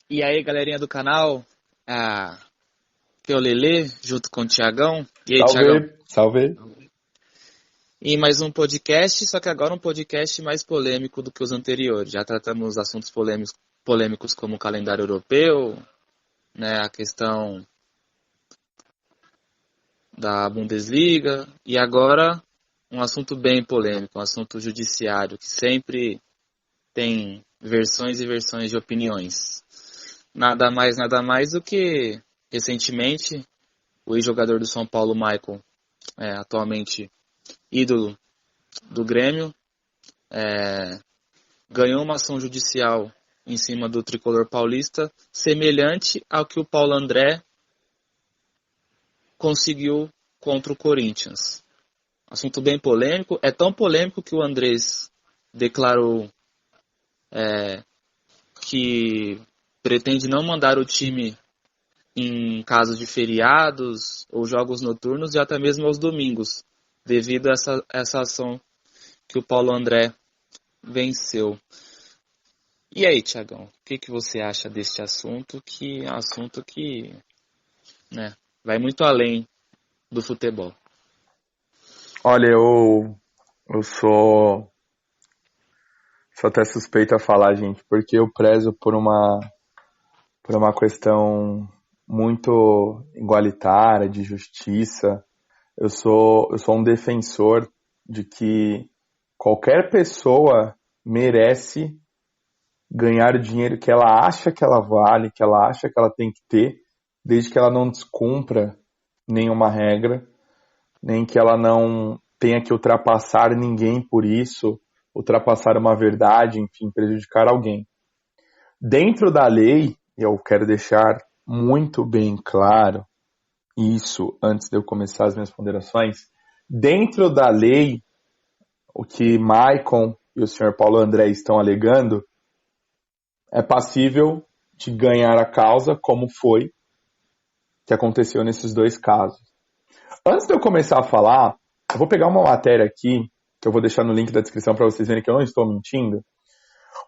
E aí, galerinha do canal, aqui é o Lelê, junto com o Thiagão. E aí, Thiagão? Salve, salve. E mais um podcast, só que agora um podcast mais polêmico do que os anteriores. Já tratamos assuntos polêmicos como o calendário europeu, né, a questão da Bundesliga, e agora um assunto bem polêmico, um assunto judiciário, que sempre tem versões e versões de opiniões. Nada mais do que, recentemente, o ex-jogador do São Paulo, Michael, atualmente ídolo do Grêmio, ganhou uma ação judicial em cima do tricolor paulista, semelhante ao que o Paulo André conseguiu contra o Corinthians. Assunto bem polêmico, é tão polêmico que o Andrés declarou que pretende não mandar o time em casos de feriados ou jogos noturnos e até mesmo aos domingos, devido a essa ação que o Paulo André venceu. E aí, Thiagão, o que você acha deste assunto? Que é um assunto que, né, vai muito além do futebol. Olha, eu sou até suspeito a falar, gente, porque eu prezo por uma questão muito igualitária, de justiça. Eu sou um defensor de que qualquer pessoa merece ganhar o dinheiro que ela acha que ela vale, que ela acha que ela tem que ter, desde que ela não descumpra nenhuma regra, nem que ela não tenha que ultrapassar ninguém por isso, ultrapassar uma verdade, enfim, prejudicar alguém. Dentro da lei, eu quero deixar muito bem claro isso antes de eu começar as minhas ponderações, dentro da lei, o que Maicon e o senhor Paulo André estão alegando é passível de ganhar a causa, como foi que aconteceu nesses dois casos. Antes de eu começar a falar, eu vou pegar uma matéria aqui, que eu vou deixar no link da descrição para vocês verem que eu não estou mentindo.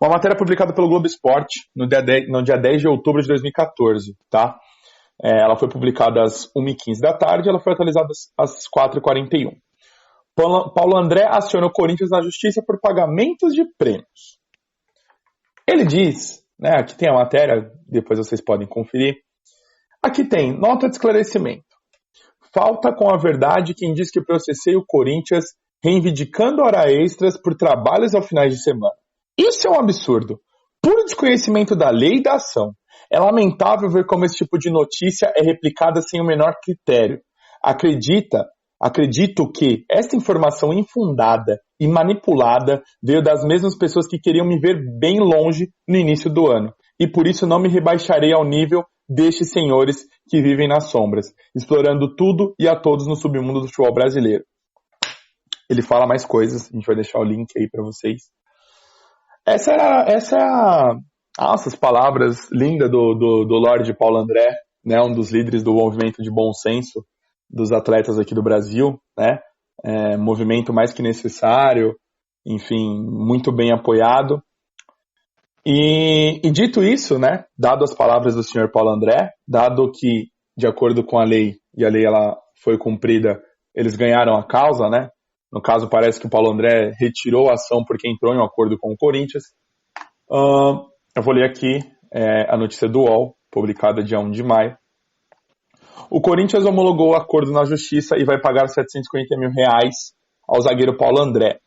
Uma matéria publicada pelo Globo Esporte no dia 10 de outubro de 2014, tá? Ela foi publicada às 1h15 da tarde e ela foi atualizada às 4h41. Paulo André aciona o Corinthians na justiça por pagamentos de prêmios. Ele diz, né, aqui tem a matéria, depois vocês podem conferir. Aqui tem nota de esclarecimento. Falta com a verdade quem diz que processei o Corinthians reivindicando hora extras por trabalhos aos finais de semana. Isso é um absurdo. Puro desconhecimento da lei e da ação. É lamentável ver como esse tipo de notícia é replicada sem o menor critério. Acredito que esta informação infundada e manipulada veio das mesmas pessoas que queriam me ver bem longe no início do ano. E por isso não me rebaixarei ao nível destes senhores que vivem nas sombras, explorando tudo e a todos no submundo do futebol brasileiro. Ele fala mais coisas, a gente vai deixar o link aí para vocês. Essas palavras lindas do Lorde Paulo André, né, um dos líderes do movimento de bom senso dos atletas aqui do Brasil, né, movimento mais que necessário, enfim, muito bem apoiado. E dito isso, né, dado as palavras do senhor Paulo André, dado que, de acordo com a lei, e a lei ela foi cumprida, eles ganharam a causa, né? No caso, parece que o Paulo André retirou a ação porque entrou em um acordo com o Corinthians. Eu vou ler aqui a notícia do UOL, publicada dia 1 de maio. O Corinthians homologou o acordo na justiça e vai pagar R$750 mil ao zagueiro Paulo André,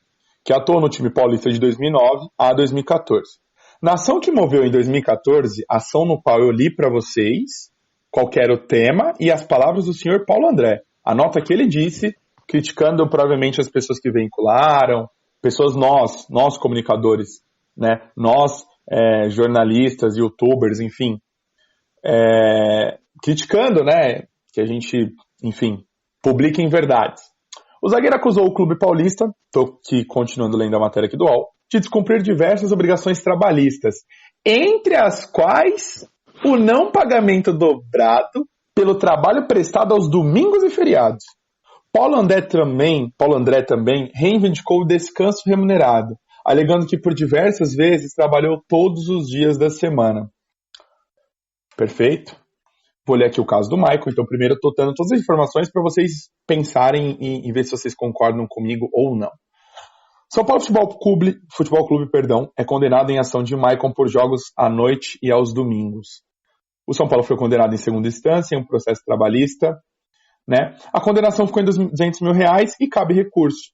que atuou no time paulista de 2009 a 2014. Na ação que moveu em 2014, ação no qual eu li para vocês qual era o tema e as palavras do senhor Paulo André. A nota que ele disse, criticando provavelmente as pessoas que vincularam, pessoas nós comunicadores, né? Nós jornalistas, youtubers, enfim, criticando, né? Que a gente, enfim, publique em verdades. O zagueiro acusou o clube paulista, estou aqui continuando lendo a matéria aqui do UOL, de descumprir diversas obrigações trabalhistas, entre as quais o não pagamento dobrado pelo trabalho prestado aos domingos e feriados. Paulo André também reivindicou o descanso remunerado, alegando que por diversas vezes trabalhou todos os dias da semana. Perfeito? Vou ler aqui o caso do Michael. Então, primeiro, eu estou dando todas as informações para vocês pensarem e ver se vocês concordam comigo ou não. São Paulo Futebol Clube, é condenado em ação de Michael por jogos à noite e aos domingos. O São Paulo foi condenado em segunda instância, em um processo trabalhista, né? A condenação ficou em R$200 mil e cabe recurso.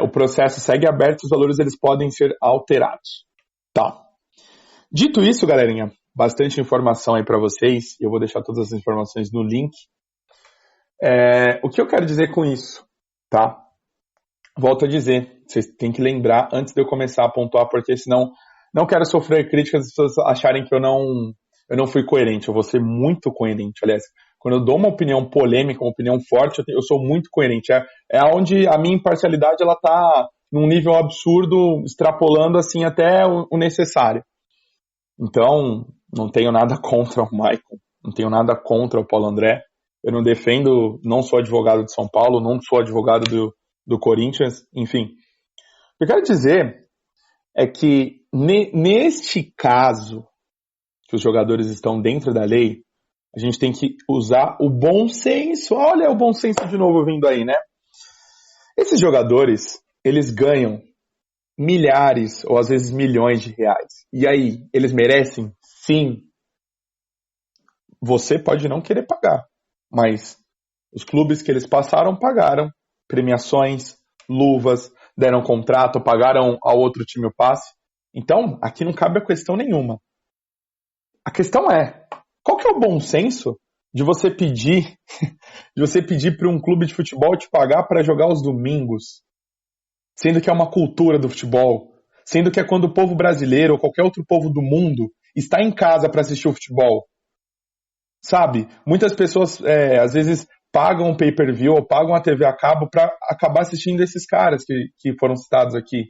O processo segue aberto, os valores eles podem ser alterados. Tá. Dito isso, galerinha, bastante informação aí para vocês. Eu vou deixar todas as informações no link. O que eu quero dizer com isso, tá? Volto a dizer, vocês têm que lembrar antes de eu começar a pontuar, porque senão não quero sofrer críticas as pessoas acharem que eu não fui coerente. Eu vou ser muito coerente, aliás. Quando eu dou uma opinião polêmica, uma opinião forte, eu sou muito coerente. É onde a minha imparcialidade ela tá num nível absurdo, extrapolando assim até o necessário. Então, não tenho nada contra o Michael, não tenho nada contra o Paulo André. Eu não defendo, não sou advogado de São Paulo, não sou advogado do Corinthians, enfim. O que eu quero dizer é que neste caso, que os jogadores estão dentro da lei, a gente tem que usar o bom senso. Olha o bom senso de novo vindo aí, né? Esses jogadores, eles ganham milhares ou às vezes milhões de reais. E aí, eles merecem? Sim. Você pode não querer pagar, mas os clubes que eles passaram pagaram premiações, luvas, deram contrato, pagaram ao outro time o passe. Então, aqui não cabe a questão nenhuma. A questão é, qual que é o bom senso de você pedir para um clube de futebol te pagar para jogar os domingos, sendo que é uma cultura do futebol, sendo que é quando o povo brasileiro ou qualquer outro povo do mundo está em casa para assistir o futebol? Sabe? Muitas pessoas, às vezes, pagam o pay-per-view ou pagam a TV a cabo para acabar assistindo esses caras que foram citados aqui.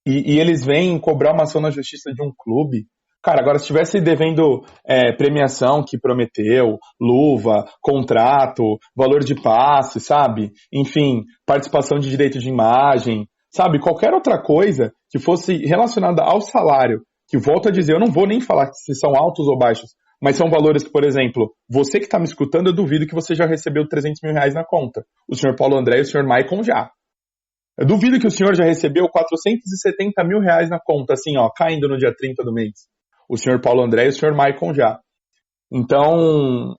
E eles vêm cobrar uma ação na justiça de um clube. Cara, agora se estivesse devendo premiação que prometeu, luva, contrato, valor de passe, sabe? Enfim, participação de direito de imagem, sabe? Qualquer outra coisa que fosse relacionada ao salário, que volto a dizer, eu não vou nem falar se são altos ou baixos, mas são valores que, por exemplo, você que está me escutando, eu duvido que você já recebeu R$300 mil na conta. O senhor Paulo André e o senhor Maicon já. Eu duvido que o senhor já recebeu R$470 mil na conta, assim, ó, caindo no dia 30 do mês. O senhor Paulo André e o senhor Maicon já. Então,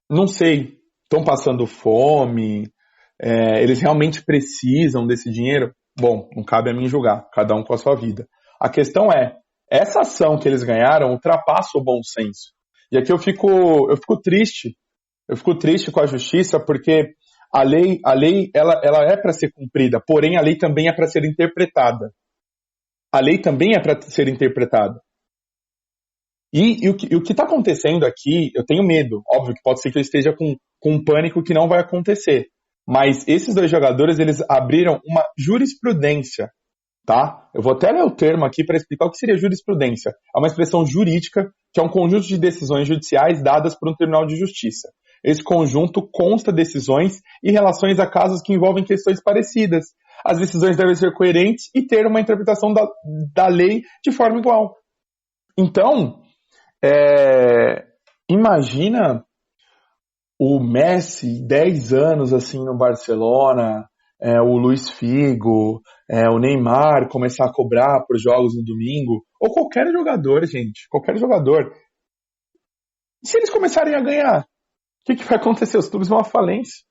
não sei, estão passando fome, eles realmente precisam desse dinheiro? Bom, não cabe a mim julgar, cada um com a sua vida. A questão é, essa ação que eles ganharam ultrapassa o bom senso. E aqui eu fico triste com a justiça, porque a lei ela é para ser cumprida, porém a lei também é para ser interpretada. A lei também é para ser interpretada. E o que está acontecendo aqui, eu tenho medo. Óbvio que pode ser que eu esteja com um pânico que não vai acontecer. Mas esses dois jogadores, eles abriram uma jurisprudência, tá? Eu vou até ler o termo aqui para explicar o que seria jurisprudência. É uma expressão jurídica que é um conjunto de decisões judiciais dadas por um tribunal de justiça. Esse conjunto consta decisões e relações a casos que envolvem questões parecidas. As decisões devem ser coerentes e ter uma interpretação da lei de forma igual. Então, imagina o Messi, 10 anos assim no Barcelona, o Luis Figo, o Neymar começar a cobrar por jogos no domingo, ou qualquer jogador, gente, qualquer jogador. E se eles começarem a ganhar, o que vai acontecer? Os clubes vão à falência.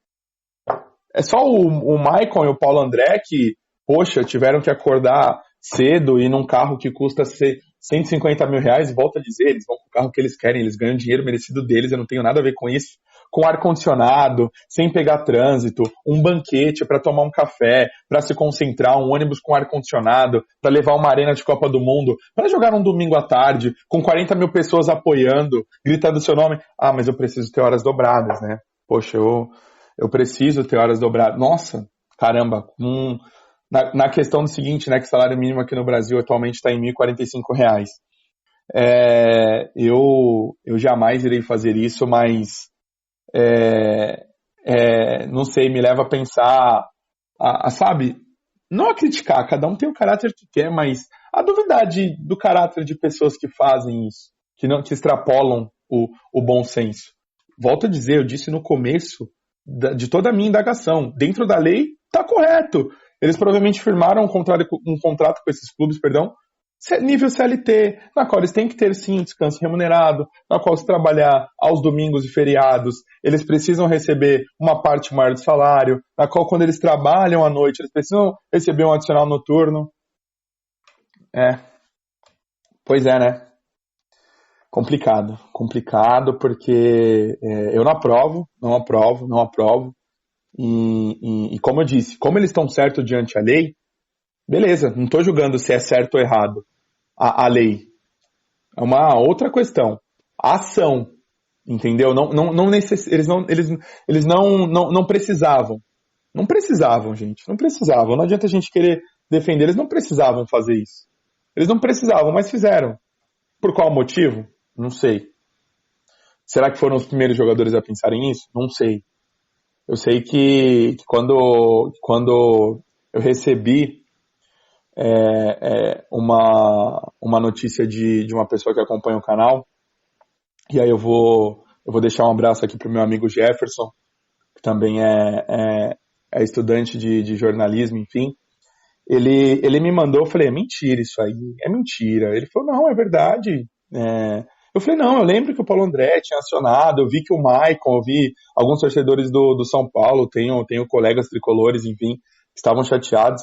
É só o Maicon e o Paulo André que, poxa, tiveram que acordar cedo e num carro que custa R$150 mil, volto a dizer, eles vão com o carro que eles querem, eles ganham dinheiro merecido deles, eu não tenho nada a ver com isso, com ar-condicionado, sem pegar trânsito, um banquete para tomar um café, para se concentrar, um ônibus com ar-condicionado, para levar uma arena de Copa do Mundo, para jogar um domingo à tarde, com 40 mil pessoas apoiando, gritando seu nome. Ah, mas eu preciso ter horas dobradas, né? Poxa, eu preciso ter horas dobradas. Nossa, caramba, na questão do seguinte, né, que o salário mínimo aqui no Brasil atualmente está em R$1.045. Eu jamais irei fazer isso, mas não sei, me leva a pensar, sabe, não a criticar, cada um tem o caráter que quer, mas a duvidar do caráter de pessoas que fazem isso. que extrapolam o bom senso. Volto a dizer, eu disse no começo de toda a minha indagação, dentro da lei está correto. Eles provavelmente firmaram um contrato com esses clubes, perdão, nível CLT, na qual eles têm que ter sim descanso remunerado, na qual se trabalhar aos domingos e feriados, eles precisam receber uma parte maior do salário, na qual quando eles trabalham à noite, eles precisam receber um adicional noturno. Pois é, né? Complicado porque eu não aprovo. E como eu disse, como eles estão certos diante da lei, beleza, não estou julgando se é certo ou errado a lei. É uma outra questão. A ação, entendeu? Eles não precisavam. Não precisavam, gente. Não precisavam. Não adianta a gente querer defender. Eles não precisavam fazer isso. Eles não precisavam, mas fizeram. Por qual motivo? Não sei. Será que foram os primeiros jogadores a pensarem nisso? Não sei. Eu sei que quando eu recebi uma notícia de uma pessoa que acompanha o canal, e aí eu vou deixar um abraço aqui para o meu amigo Jefferson, que também é estudante de jornalismo, enfim. Ele me mandou, eu falei, é mentira isso aí, é mentira. Ele falou, não, é verdade. Eu falei, não, eu lembro que o Paulo André tinha acionado, eu vi que o Maicon, eu vi alguns torcedores do São Paulo, tenho colegas tricolores, enfim, que estavam chateados.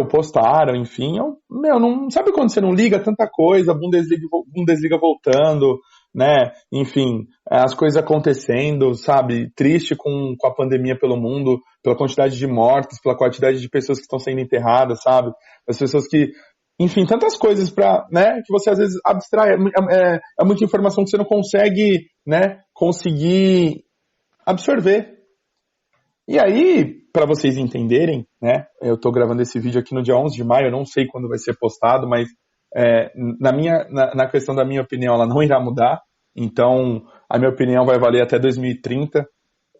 Postaram, enfim. Não sabe quando você não liga tanta coisa, Bundesliga voltando, né? Enfim, as coisas acontecendo, sabe? Triste com a pandemia pelo mundo, pela quantidade de mortes, pela quantidade de pessoas que estão sendo enterradas, sabe? As pessoas que, enfim, tantas coisas né? Que você às vezes abstrai. É muita informação que você não consegue, né? Conseguir absorver. E aí, para vocês entenderem, né, eu tô gravando esse vídeo aqui no dia 11 de maio, eu não sei quando vai ser postado, mas na questão da minha opinião, ela não irá mudar, então a minha opinião vai valer até 2030,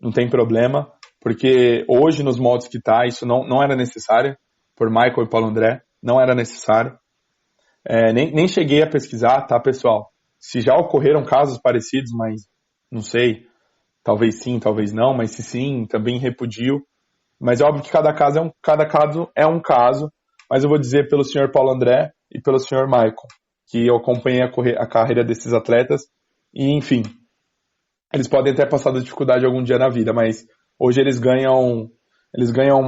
não tem problema, porque hoje, nos moldes que tá, isso não era necessário, por Michael e Paulo André, não era necessário. Nem cheguei a pesquisar, tá, pessoal? Se já ocorreram casos parecidos, mas não sei, talvez sim, talvez não, mas se sim, também repudio. Mas é óbvio que cada caso é um caso, mas eu vou dizer pelo senhor Paulo André e pelo senhor Michael, que eu acompanhei a carreira desses atletas, e enfim, eles podem ter passado dificuldade algum dia na vida, mas hoje eles ganham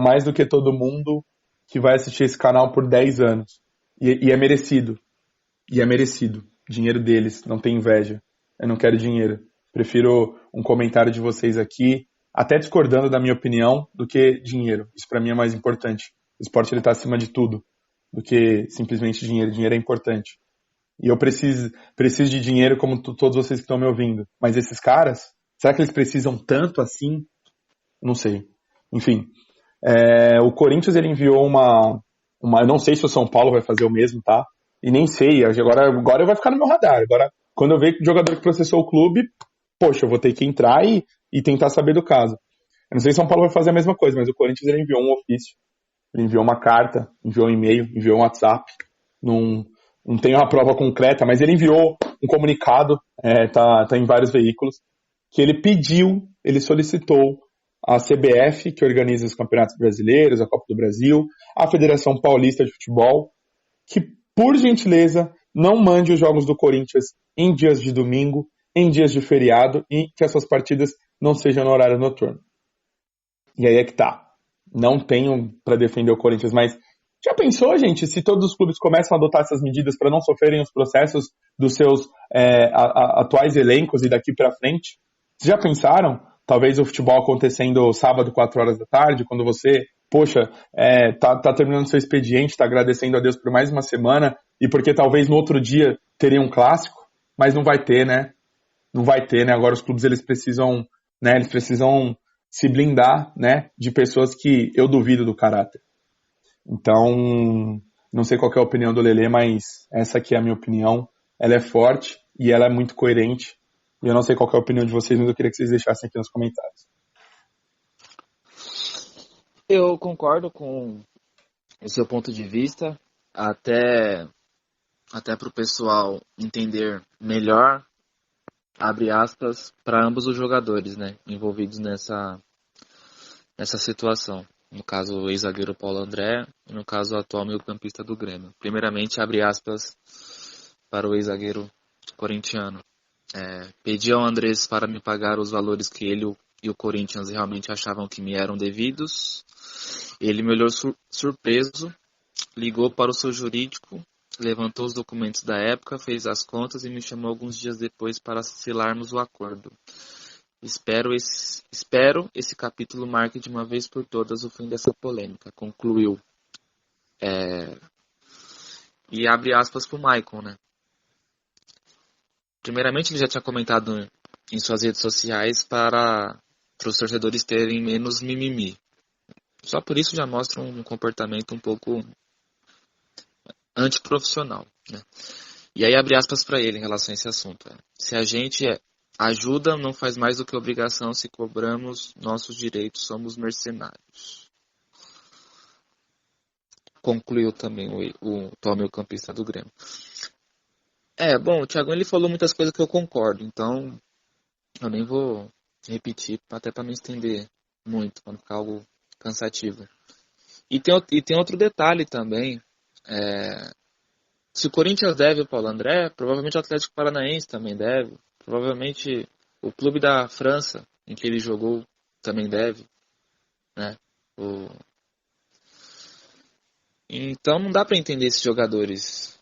mais do que todo mundo que vai assistir esse canal por 10 anos. E é merecido. E é merecido. Dinheiro deles, não tem inveja. Eu não quero dinheiro. Prefiro um comentário de vocês aqui, até discordando da minha opinião, do que dinheiro. Isso pra mim é mais importante. O esporte ele tá acima de tudo, do que simplesmente dinheiro. Dinheiro é importante. E eu preciso de dinheiro como todos vocês que estão me ouvindo. Mas esses caras, será que eles precisam tanto assim? Não sei. Enfim, o Corinthians ele enviou eu não sei se o São Paulo vai fazer o mesmo, tá? E nem sei, agora vai ficar no meu radar. Agora, quando eu ver que o jogador que processou o clube, poxa, eu vou ter que entrar e tentar saber do caso. Eu não sei se São Paulo vai fazer a mesma coisa, mas o Corinthians ele enviou um ofício, ele enviou uma carta, enviou um e-mail, enviou um WhatsApp. Não tenho uma prova concreta, mas ele enviou um comunicado, tá em vários veículos, que ele solicitou a CBF, que organiza os campeonatos brasileiros, a Copa do Brasil, a Federação Paulista de Futebol, que, por gentileza, não mande os jogos do Corinthians em dias de domingo, em dias de feriado, e que essas partidas não sejam no horário noturno. E aí é que tá. Não tenho para defender o Corinthians, mas já pensou, gente, se todos os clubes começam a adotar essas medidas para não sofrerem os processos dos seus atuais elencos e daqui para frente? Vocês já pensaram? Talvez o futebol acontecendo sábado, 4 horas da tarde, quando você, poxa, tá terminando seu expediente, tá agradecendo a Deus por mais uma semana, e porque talvez no outro dia teria um clássico, mas não vai ter, né? Não vai ter, né? Agora os clubes eles precisam se blindar, né, de pessoas que eu duvido do caráter. Então, não sei qual que é a opinião do Lelê, mas essa aqui é a minha opinião. Ela é forte e ela é muito coerente. E eu não sei qual que é a opinião de vocês, mas eu queria que vocês deixassem aqui nos comentários. Eu concordo com o seu ponto de vista. Até até para o pessoal entender melhor, abre aspas, para ambos os jogadores, né, envolvidos nessa situação. No caso, o ex-zagueiro Paulo André e no caso, o atual meio-campista do Grêmio. Primeiramente, abre aspas para o ex-zagueiro corintiano. Pedi ao Andrés para me pagar os valores que ele e o Corinthians realmente achavam que me eram devidos. Ele me olhou surpreso, ligou para o seu jurídico, levantou os documentos da época, fez as contas e me chamou alguns dias depois para selarmos o acordo. Espero esse capítulo marque de uma vez por todas o fim dessa polêmica, concluiu. E abre aspas para o Maicon, né? Primeiramente, ele já tinha comentado em suas redes sociais para os torcedores terem menos mimimi. Só por isso já mostra um comportamento um pouco antiprofissional, né? E aí abre aspas para ele em relação a esse assunto. Se a gente ajuda, não faz mais do que obrigação. Se cobramos nossos direitos, somos mercenários. Concluiu também o atual meio-campista do Grêmio. Bom, o Thiagão ele falou muitas coisas que eu concordo, então eu nem vou repetir, até para não estender muito, para não ficar algo cansativo. E tem outro detalhe também. Se o Corinthians deve o Paulo André, provavelmente o Atlético Paranaense também deve. Provavelmente o clube da França, em que ele jogou, também deve. Né? Então não dá para entender esses jogadores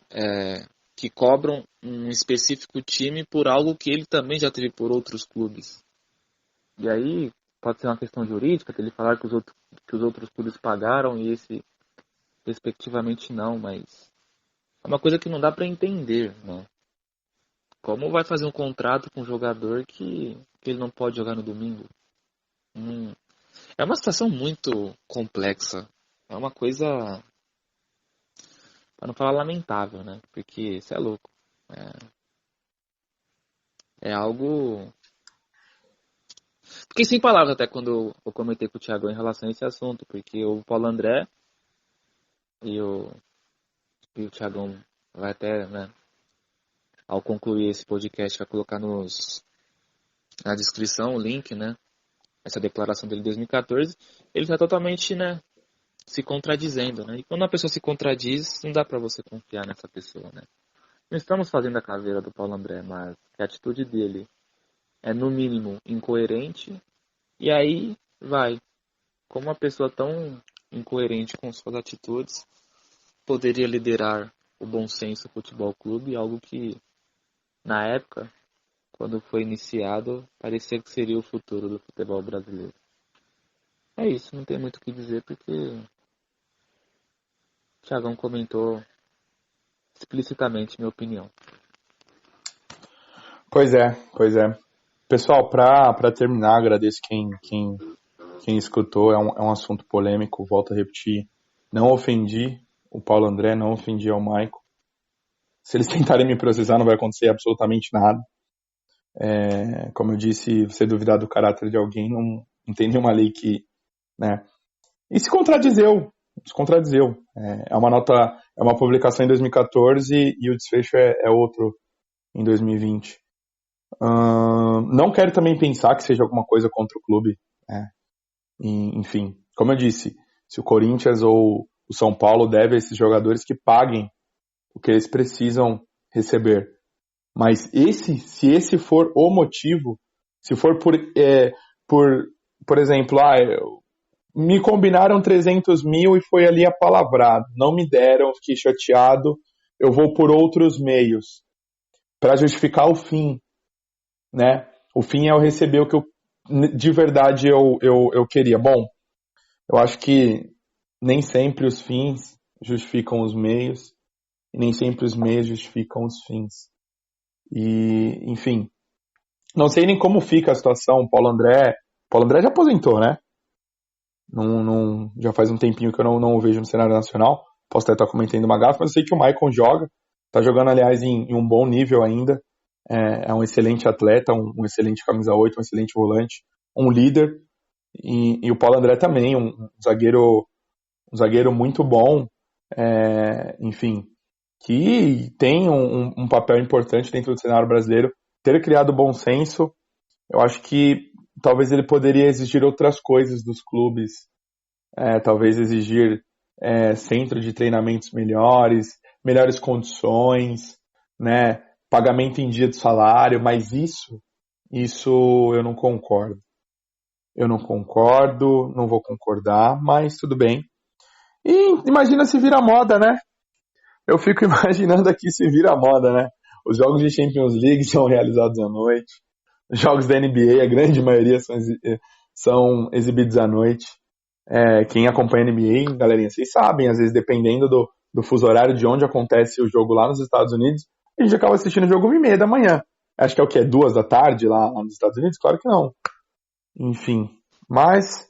que cobram um específico time por algo que ele também já teve por outros clubes. E aí pode ser uma questão jurídica, ele falar que os outros clubes pagaram e esse respectivamente não, mas é uma coisa que não dá para entender, né? Como vai fazer um contrato com um jogador que ele não pode jogar no domingo? É uma situação muito complexa. É uma coisa, para não falar lamentável, né? Porque isso é louco. É algo... Fiquei sem palavras até quando eu comentei com o Thiago em relação a esse assunto, porque o Paulo André e o Thiagão vai até, né, ao concluir esse podcast, vai colocar na descrição o link, né? Essa declaração dele de 2014, ele está totalmente, né, se contradizendo, né? E quando a pessoa se contradiz, não dá para você confiar nessa pessoa, né? Não estamos fazendo a caveira do Paulo André, mas a atitude dele é, no mínimo, incoerente. E aí vai. Como uma pessoa tão incoerente com suas atitudes poderia liderar o Bom Senso Futebol Clube, algo que, na época, quando foi iniciado, parecia que seria o futuro do futebol brasileiro. É isso, não tem muito o que dizer, porque o Thiagão comentou explicitamente minha opinião. Pois é, pois é. Pessoal, para terminar, agradeço quem escutou. É um assunto polêmico, volto a repetir. Não ofendi o Paulo André, não ofendi ao Maicon. Se eles tentarem me processar, não vai acontecer absolutamente nada. Como eu disse, você duvidar do caráter de alguém, não tem nenhuma lei que... né? E se contradizeu. É uma publicação em 2014 e o desfecho é outro em 2020. Não quero também pensar que seja alguma coisa contra o clube. Enfim, como eu disse, se o Corinthians ou o São Paulo deve a esses jogadores, que paguem o que eles precisam receber. Mas se esse for o motivo, se for por exemplo, me combinaram 300 mil e foi ali apalavrado, não me deram, fiquei chateado, eu vou por outros meios para justificar o fim, né? O fim é eu receber o que de verdade eu queria. Bom, eu acho que nem sempre os fins justificam os meios e nem sempre os meios justificam os fins. E, enfim, não sei nem como fica a situação. Paulo André já aposentou, né? Já faz um tempinho que eu não o vejo no cenário nacional. Posso até estar cometendo uma gafe, mas eu sei que o Maicon joga. Tá jogando, aliás, em um bom nível ainda. É um excelente atleta, um excelente camisa 8, um excelente volante, um líder. E o Paulo André também, um zagueiro muito bom. Enfim, que tem um papel importante dentro do cenário brasileiro, ter criado bom senso. Eu acho que talvez ele poderia exigir outras coisas dos clubes, talvez exigir centro de treinamentos melhores, melhores condições, né, pagamento em dia de salário, mas isso eu não concordo. Eu não concordo, não vou concordar, mas tudo bem. E imagina se vira moda, né? Eu fico imaginando aqui se vira moda, né? Os jogos de Champions League são realizados à noite. Os jogos da NBA, a grande maioria são exibidos à noite. Quem acompanha a NBA, galerinha, vocês sabem, às vezes dependendo do fuso horário de onde acontece o jogo lá nos Estados Unidos, a gente acaba assistindo o jogo 1h30 da manhã. Acho que é o quê? 2 da tarde lá nos Estados Unidos? Claro que não. Enfim, mas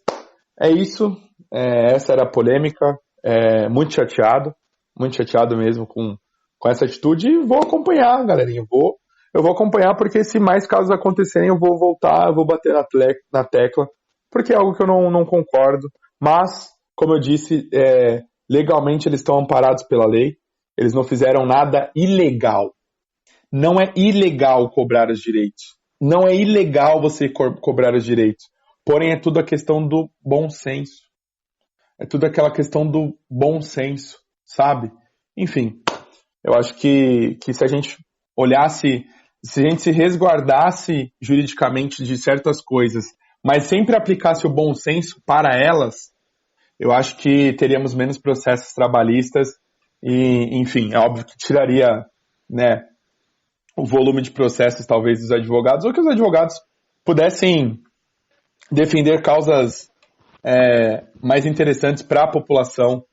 é isso. Essa era a polêmica. Muito chateado mesmo com essa atitude e vou acompanhar, galerinha. Eu vou acompanhar porque se mais casos acontecerem eu vou voltar, eu vou bater na tecla, porque é algo que eu não concordo. Mas, como eu disse, legalmente eles estão amparados pela lei. Eles não fizeram nada ilegal. Não é ilegal cobrar os direitos. Não é ilegal você cobrar os direitos. Porém, é tudo a questão do bom senso. É tudo aquela questão do bom senso, sabe? Enfim, eu acho que se a gente olhasse, se a gente se resguardasse juridicamente de certas coisas, mas sempre aplicasse o bom senso para elas, eu acho que teríamos menos processos trabalhistas e, enfim, é óbvio que tiraria, né, o volume de processos, talvez, dos advogados, ou que os advogados pudessem defender causas mais interessantes para a população,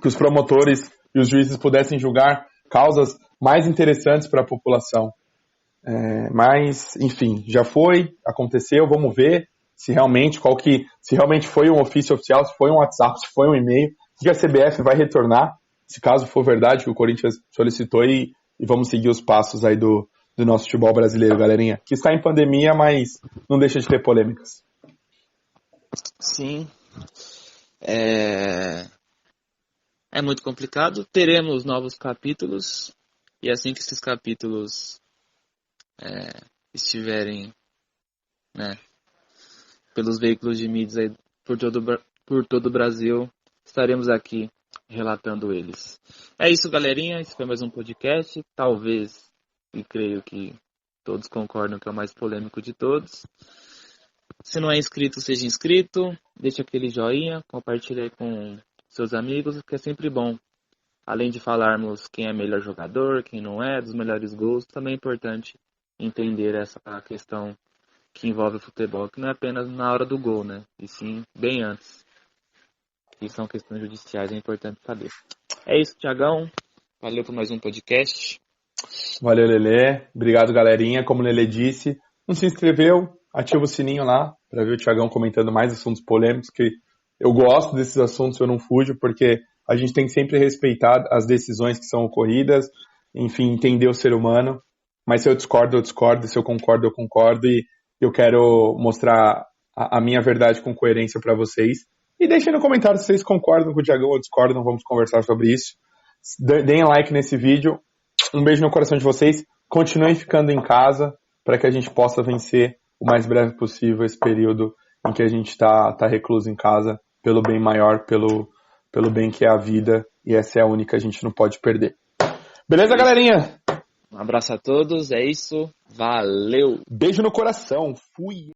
que os promotores e os juízes pudessem julgar causas mais interessantes para a população. Mas, enfim, já foi, aconteceu, vamos ver se realmente foi um ofício oficial, se foi um WhatsApp, se foi um e-mail, que a CBF vai retornar, se caso for verdade que o Corinthians solicitou, e vamos seguir os passos aí do nosso futebol brasileiro, galerinha, que está em pandemia, mas não deixa de ter polêmicas. Sim, é muito complicado. Teremos novos capítulos e assim que esses capítulos estiverem, né, pelos veículos de mídias aí por todo o Brasil, estaremos aqui relatando eles. É isso, galerinha. Esse foi mais um podcast. Talvez, e creio que todos concordam que é o mais polêmico de todos. Se não é inscrito, seja inscrito. Deixa aquele joinha, compartilhe aí com seus amigos, que é sempre bom. Além de falarmos quem é melhor jogador, quem não é, dos melhores gols, também é importante entender essa questão que envolve o futebol, que não é apenas na hora do gol, né? E sim bem antes. Que são questões judiciais, é importante saber. É isso, Thiagão. Valeu por mais um podcast. Valeu, Lelê. Obrigado, galerinha. Como o Lelê disse, não se inscreveu, ativa o sininho lá para ver o Thiagão comentando mais assuntos polêmicos, que eu gosto desses assuntos, eu não fujo, porque a gente tem que sempre respeitar as decisões que são ocorridas, enfim, entender o ser humano. Mas se eu discordo, eu discordo. Se eu concordo, eu concordo. E eu quero mostrar a minha verdade com coerência para vocês. E deixem no comentário se vocês concordam com o Thiagão ou discordam, vamos conversar sobre isso. Deem like nesse vídeo. Um beijo no coração de vocês. Continuem ficando em casa para que a gente possa vencer o mais breve possível esse período em que a gente está recluso em casa, pelo bem maior, pelo bem que é a vida, e essa é a única que a gente não pode perder. Beleza, galerinha? Um abraço a todos, é isso. Valeu! Beijo no coração. Fui!